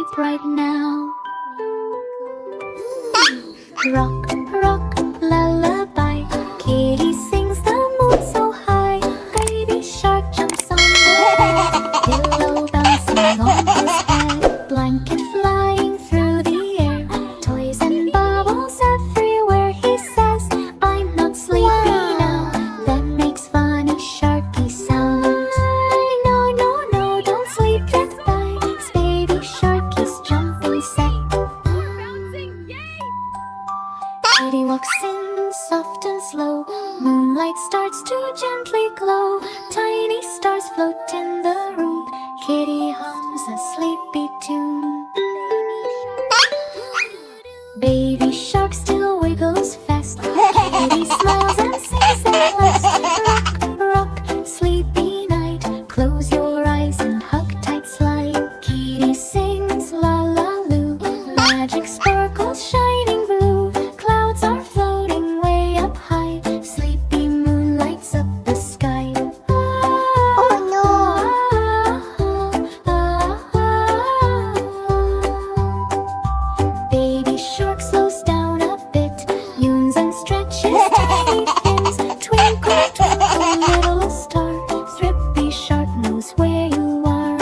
sleep right now. Rock, rock, lullaby. Kitty sings the moon so high. Baby shark jumps on the bed. Pillow bouncing on his head. Blanket flying through the air. Toys and bubbles everywhere. He says, I'm not sleepy now. Then makes funny sharky sounds. No, no, no, don't sleep yet, guys. Baby sharky's jumping set. Kitty walks in soft and slow. Moonlight starts to gently glow. Tiny stars float in the room. Kitty hums a sleepy tune. Baby shark still wiggles fast. Kitty smiles and sings at last. Rock, rock, sleepy night. Close your eyes and hug tight slide. Kitty sings la la loo. Magic sparkles shining blue. Clouds are floating way up high. Sleepy moon lights up the sky. Oh no! Baby shark slows down a bit. Yawns and stretches tiny fins. Twinkle, twinkle, little star. Thrippy shark knows where you are.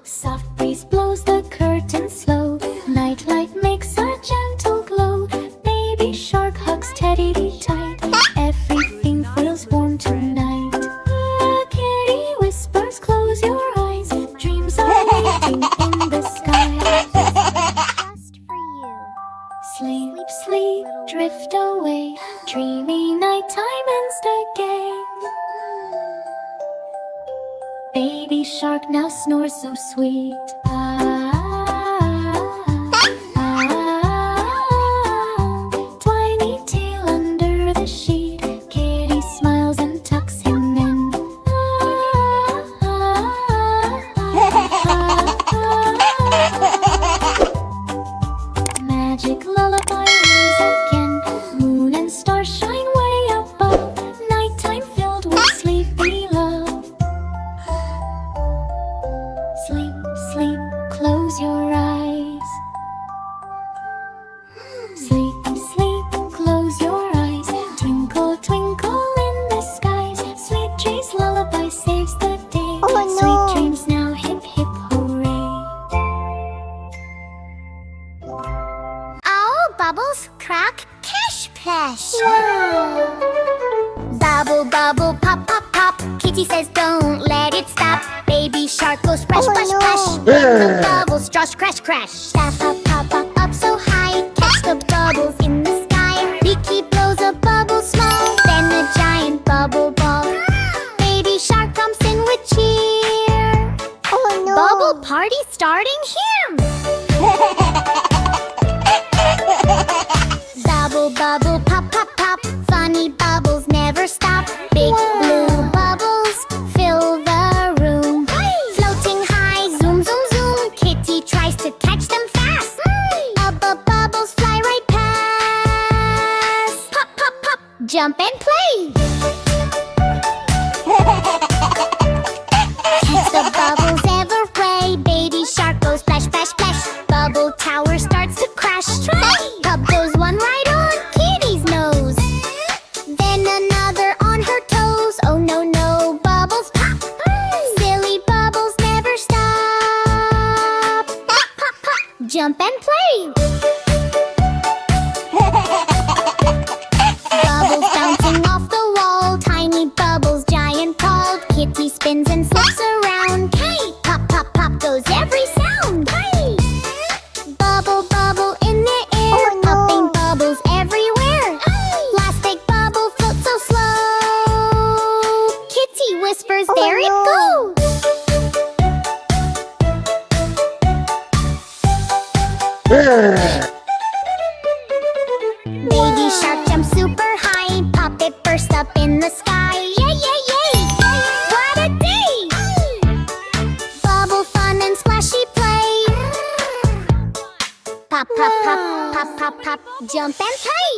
Soft breeze blows the curtain slow. Nightlight makes a gentle glow. Baby shark hugs Teddy tight. Everything feels warm tonight. Kitty whispers, close your eyes. Dreams are waiting in the sky. Just for you. Sleep, sleep, drift away. Dreamy nighttime ends again. Baby shark now snores so sweet. Tiny tail under the sheet. Kitty smiles and tucks him in. Magic lullaby rings again. Moon and stars shine way above. Nighttime filled with sleepy love. Sleep, sleep, close your eyes. Sleep, sleep, close your eyes. Twinkle, twinkle in the skies. Sweet dreams lullaby saves the day. Oh, no. Sweet dreams now, hip hip hooray. Oh, bubbles, crack, cash, plash. Bubble, bubble, pop, pop, pop. Kitty says don't let it stop. Baby shark goes splash, splash, splash. The bubbles josh, crash, crash. Step up, pop, up, up so high. Catch the bubbles in the sky. Beaky blows a bubble small. Then a giant bubble ball. Baby shark comes in with cheer. Oh no! Bubble party starting here. Bubble, bubble, pop, pop, pop. Funny bubbles never stop. Big blue bubbles fill the room. Floating high, zoom, zoom, zoom. Kitty tries to catch them fast. Bubbles fly right past. Pop, pop, pop. Jump and play. Catch the bubbles every. Baby shark goes splash, splash, splash. Bubble tower starts to crash. Pop goes one right on Kitty's nose. Then another on her toes. Oh no, no, bubbles pop. Silly bubbles never stop. Pop, pop, pop. Jump and play. Bubbles bouncing off the wall. Tiny bubbles, giant called. Kitty spins and slips around. Hey, pop, pop, pop goes every sound. Hey. Bubble, bubble in the air. Popping bubbles everywhere. Plastic bubble floats so slow. Kitty whispers, there it goes. Baby shark jumps super high. Pop it burst up in the sky. Yay, yay, yay! What a day! Bubble fun and splashy play. Pop, pop, pop, pop, pop, pop. Jump and play.